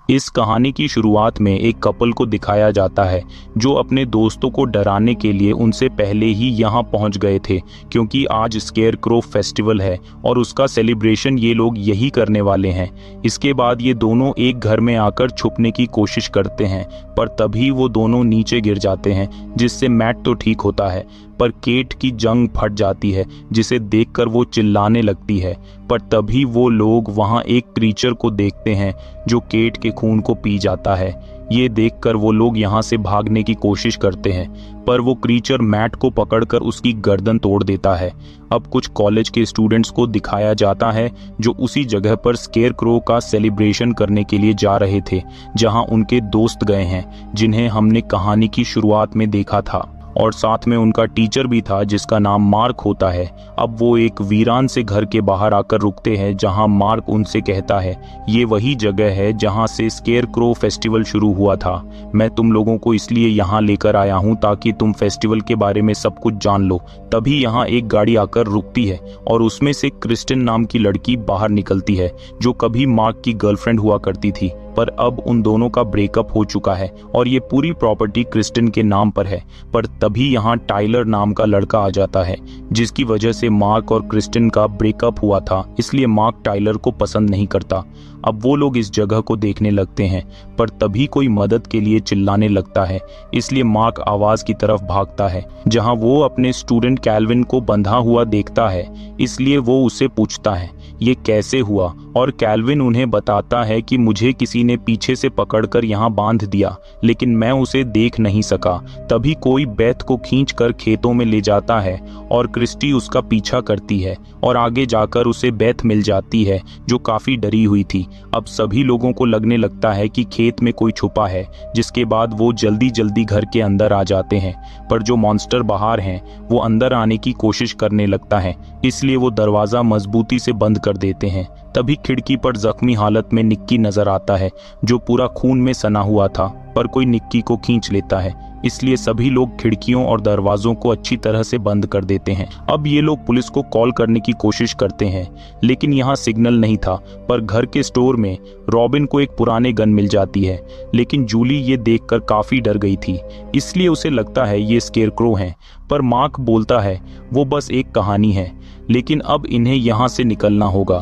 इस कहानी की शुरुआत में एक कपल को दिखाया जाता है जो अपने दोस्तों को डराने के लिए उनसे पहले ही यहाँ पहुँच गए थे, क्योंकि आज स्केयर क्रो फेस्टिवल है और उसका सेलिब्रेशन ये लोग यही करने वाले हैं। इसके बाद ये दोनों एक घर में आकर छुपने की कोशिश करते हैं, पर तभी वो दोनों नीचे गिर जाते हैं, जिससे मैट तो ठीक होता है पर केट की जंग फट जाती है, जिसे देखकर वो चिल्लाने लगती है। पर तभी वो लोग वहाँ एक क्रीचर को देखते हैं जो केट के खून को पी जाता है। ये देखकर वो लोग यहाँ से भागने की कोशिश करते हैं, पर वो क्रीचर मैट को पकड़कर उसकी गर्दन तोड़ देता है। अब कुछ कॉलेज के स्टूडेंट्स को दिखाया जाता है जो उसी जगह पर स्केयर क्रो का सेलिब्रेशन करने के लिए जा रहे थे, जहाँ उनके दोस्त गए हैं जिन्हें हमने कहानी की शुरुआत में देखा था, और साथ में उनका टीचर भी था जिसका नाम मार्क होता है। अब वो एक वीरान से घर के बाहर आकर रुकते हैं, जहां मार्क उनसे कहता है ये वही जगह है जहां से स्केयर क्रो फेस्टिवल शुरू हुआ था। मैं तुम लोगों को इसलिए यहाँ लेकर आया हूँ ताकि तुम फेस्टिवल के बारे में सब कुछ जान लो। तभी यहाँ एक गाड़ी आकर रुकती है और उसमें से क्रिस्टिन नाम की लड़की बाहर निकलती है, जो कभी मार्क की गर्लफ्रेंड हुआ करती थी, पर अब उन दोनों का ब्रेकअप हो चुका है और ये पूरी प्रॉपर्टी क्रिस्टिन के नाम पर है। पर तभी यहाँ टाइलर नाम का लड़का आ जाता है, जिसकी वजह से मार्क और क्रिस्टिन का ब्रेकअप हुआ था, इसलिए मार्क टाइलर को पसंद नहीं करता। अब वो लोग इस जगह को देखने लगते हैं, पर तभी कोई मदद के लिए चिल्लाने लगता है, इसलिए मार्क आवाज की तरफ भागता है, जहां वो अपने स्टूडेंट कैल्विन को बंधा हुआ देखता है। इसलिए वो उससे पूछता है ये कैसे हुआ, और कैल्विन उन्हें बताता है कि मुझे किसी ने पीछे से पकड़कर यहाँ बांध दिया, लेकिन मैं उसे देख नहीं सका। तभी कोई बेथ को खींचकर खेतों में ले जाता है और क्रिस्टी उसका पीछा करती है और आगे जाकर उसे बेथ मिल जाती है, जो काफी डरी हुई थी। अब सभी लोगों को लगने लगता है कि खेत में कोई छुपा है, जिसके बाद वो जल्दी जल्दी घर के अंदर आ जाते हैं, पर जो मॉन्स्टर बाहर हैं वो अंदर आने की कोशिश करने लगता है, इसलिए वो दरवाजा मजबूती से बंद कर देते हैं। तभी खिड़की पर जख्मी हालत में निक्की नजर आता है, जो पूरा खून में सना हुआ था, पर कोई निक्की को खींच लेता है, इसलिए सभी लोग खिड़कियों और दरवाजों को अच्छी तरह से बंद कर देते हैं। अब ये लोग पुलिस को कॉल करने की कोशिश करते हैं, लेकिन यहाँ सिग्नल नहीं था। पर घर के स्टोर में रॉबिन को एक पुराने गन मिल जाती है, लेकिन जूली ये देखकर काफी डर गई थी, इसलिए उसे लगता है ये स्केयर क्रो हैं। पर मार्क बोलता है वो बस एक कहानी है, लेकिन अब इन्हें यहाँ से निकलना होगा,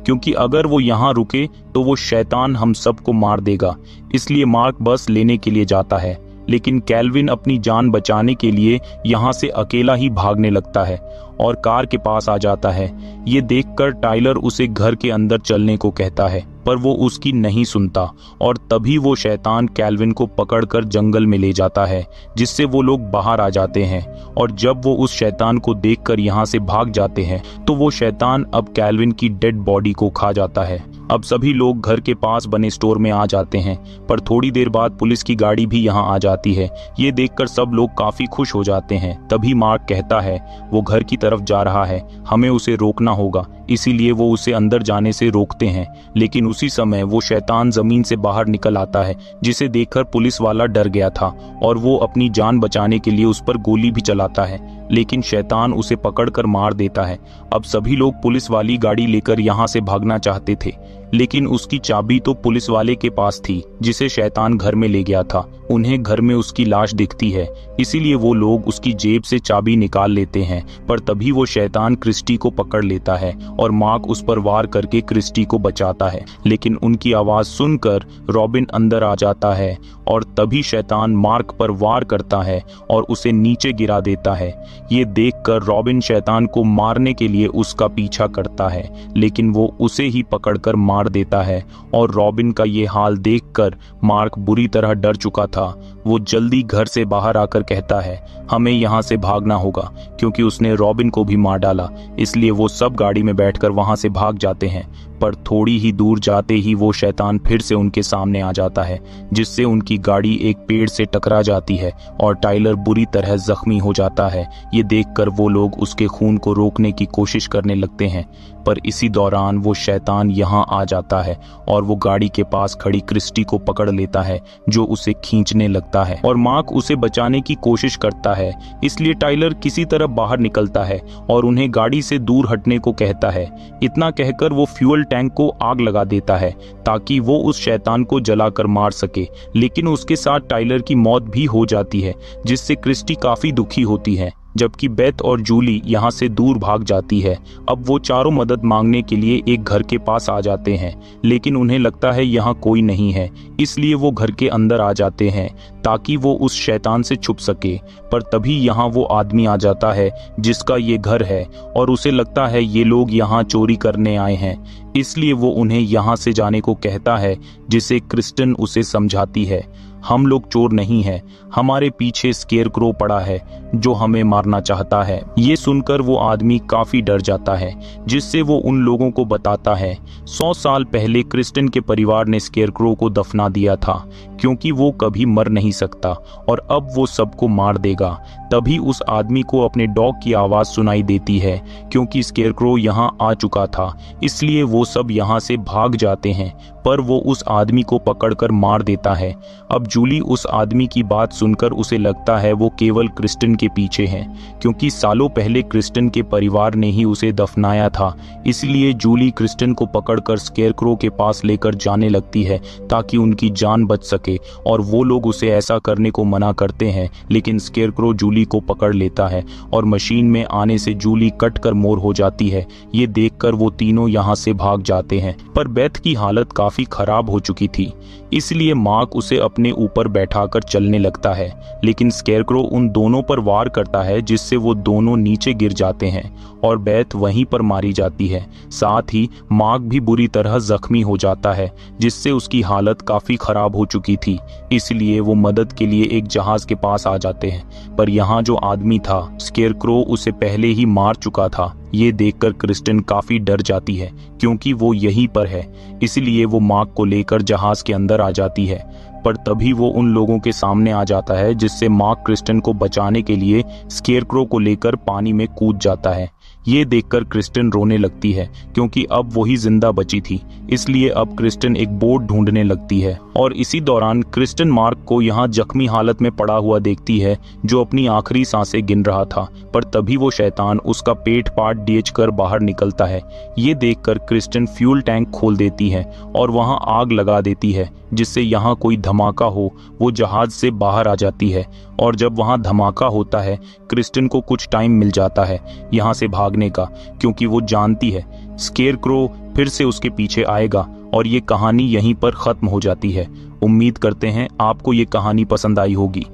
क्योंकि अगर वो यहाँ रुके तो वो शैतान हम सबको मार देगा। इसलिए मार्क बस लेने के लिए जाता है, लेकिन कैल्विन अपनी जान बचाने के लिए यहाँ से अकेला ही भागने लगता है और कार के पास आ जाता है। ये देखकर टाइलर उसे घर के अंदर चलने को कहता है, पर वो उसकी नहीं सुनता, और तभी वो शैतान कैल्विन को पकड़कर जंगल में ले जाता है, जिससे वो लोग बाहर आ जाते हैं। और जब वो उस शैतान को देखकर यहाँ से भाग जाते हैं, तो वो शैतान अब कैल्विन की डेड बॉडी को खा जाता है। अब सभी लोग घर के पास बने स्टोर में आ जाते हैं, पर थोड़ी देर बाद पुलिस की गाड़ी भी यहाँ आ जाती है। ये देखकर सब लोग काफी खुश हो जाते हैं। तभी मार्क कहता है वो घर की तरफ जा रहा है, हमें उसे रोकना होगा, इसीलिए वो उसे अंदर जाने से रोकते हैं। लेकिन उसी समय वो शैतान जमीन से बाहर निकल आता है, जिसे देखकर पुलिस वाला डर गया था और वो अपनी जान बचाने के लिए उस पर गोली भी चलाता है, लेकिन शैतान उसे पकड़कर मार देता है। अब सभी लोग पुलिस वाली गाड़ी लेकर यहाँ से भागना चाहते थे, लेकिन उसकी चाबी तो पुलिस वाले के पास थी, जिसे शैतान घर में ले गया था। उन्हें घर में उसकी लाश दिखती है, इसीलिए वो लोग उसकी जेब से चाबी निकाल लेते हैं। पर तभी वो शैतान क्रिस्टी को पकड़ लेता है और मार्क उस पर वार करके क्रिस्टी को बचाता है, लेकिन उनकी आवाज सुनकर रॉबिन अंदर आ जाता है और तभी शैतान मार्क पर वार करता है और उसे नीचे गिरा देता है। ये देखकर रॉबिन शैतान को मारने के लिए उसका पीछा करता है, लेकिन वो उसे ही पकड़कर मार देता है। और रॉबिन का ये हाल देखकर मार्क बुरी तरह डर चुका था। वो जल्दी घर से बाहर आकर कहता है हमें यहाँ से भागना होगा, क्योंकि उसने रॉबिन को भी मार डाला। इसलिए वो सब गाड़ी में बैठकर वहां से भाग जाते हैं, पर थोड़ी ही दूर जाते ही वो शैतान फिर से उनके सामने आ जाता है, जिससे उनकी गाड़ी एक पेड़ से टकरा जाती है और टाइलर बुरी तरह जख्मी हो जाता है। ये देखकर वो लोग उसके खून को रोकने की कोशिश करने लगते हैं, पर इसी दौरान वो शैतान यहाँ आ जाता है और वो गाड़ी के पास खड़ी क्रिस्टी को पकड़ लेता है, जो उसे खींचने लगता है और मार्क उसे बचाने की कोशिश करता है। इसलिए टाइलर किसी तरह बाहर निकलता है और उन्हें गाड़ी से दूर हटने को कहता है। इतना कहकर वो फ्यूल टैंक को आग लगा देता है ताकि वो उस शैतान को जलाकर मार सके, लेकिन उसके साथ टाइलर की मौत भी हो जाती है, जिससे क्रिस्टी काफी दुखी होती है। जबकि बेथ और जूली यहाँ से दूर भाग जाती है। अब वो चारों मदद मांगने के लिए एक घर के पास आ जाते हैं, लेकिन उन्हें लगता है यहाँ कोई नहीं है, इसलिए वो घर के अंदर आ जाते हैं ताकि वो उस शैतान से छुप सके। पर तभी यहाँ वो आदमी आ जाता है जिसका ये घर है, और उसे लगता है ये लोग यहाँ चोरी करने आए हैं, इसलिए वो उन्हें यहाँ से जाने को कहता है, जिसे क्रिस्टन उसे समझाती है, हम लोग चोर नहीं हैं, हमारे पीछे स्केयरक्रो पड़ा है जो हमें मारना चाहता है। ये सुनकर वो आदमी काफी डर जाता है, जिससे वो उन लोगों को बताता है 100 साल पहले क्रिस्टन के परिवार ने स्केयरक्रो को दफना दिया था क्योंकि वो कभी मर नहीं सकता और अब वो सबको मार देगा। तभी उस आदमी को अपने डॉग की आवाज सुनाई देती है क्योंकि स्केयरक्रो यहाँ आ चुका था, इसलिए वो सब यहाँ से भाग जाते हैं, पर वो उस आदमी को पकड़कर मार देता है। अब जूली उस आदमी की बात सुनकर उसे लगता है वो केवल क्रिस्टन के पीछे है, क्योंकि सालों पहले क्रिस्टन के परिवार ने ही उसे दफनाया था। इसलिए जूली क्रिस्टन को पकड़कर स्केयरक्रो के पास लेकर जाने लगती है ताकि उनकी जान बच सके, और वो लोग उसे ऐसा करने को मना करते हैं, लेकिन स्केयरक्रो जूली को पकड़ लेता है और मशीन में आने से जूली कट कर मोर हो जाती है। ये देखकर वो तीनों यहाँ से भाग जाते हैं, पर बेथ की हालत काफी खराब हो चुकी थी, इसलिए मार्क उसे अपने ऊपर बैठाकर चलने लगता है, लेकिन स्केयरक्रो उन दोनों पर वार करता है जिससे वो दोनों नीचे गिर जाते हैं और बेथ वहीं पर मारी जाती है। साथ ही मार्क भी बुरी तरह जख्मी हो जाता है, जिससे उसकी हालत काफी खराब हो चुकी थी, इसलिए वो मदद के लिए एक जहाज के पास आ जाते हैं। पर यहाँ जो आदमी था, स्केयरक्रो उसे पहले ही मार चुका था। ये देखकर क्रिस्टन काफी डर जाती है क्योंकि वो यहीं पर है, इसलिए वो मार्क को लेकर जहाज के अंदर आ जाती है। पर तभी वो उन लोगों के सामने आ जाता है, जिससे मार्क क्रिस्टन को बचाने के लिए स्केयरक्रो को लेकर पानी में कूद जाता है। ये देखकर क्रिस्टन रोने लगती है क्योंकि अब वही जिंदा बची थी, इसलिए अब क्रिस्टन एक बोट ढूंढने लगती है। और इसी दौरान क्रिस्टन मार्क को यहाँ जख्मी हालत में पड़ा हुआ देखती है, जो अपनी आखिरी सांसें गिन रहा था। पर तभी वो शैतान उसका पेट पाट डेच कर बाहर निकलता है। ये देखकर क्रिस्टन फ्यूल टैंक खोल देती है और वहाँ आग लगा देती है, जिससे यहाँ कोई धमाका हो वो जहाज से बाहर आ जाती है। और जब वहाँ धमाका होता है, क्रिस्टन को कुछ टाइम मिल जाता है यहाँ से भागने का, क्योंकि वो जानती है स्केयरक्रो फिर से उसके पीछे आएगा, और ये कहानी यहीं पर खत्म हो जाती है। उम्मीद करते हैं आपको ये कहानी पसंद आई होगी।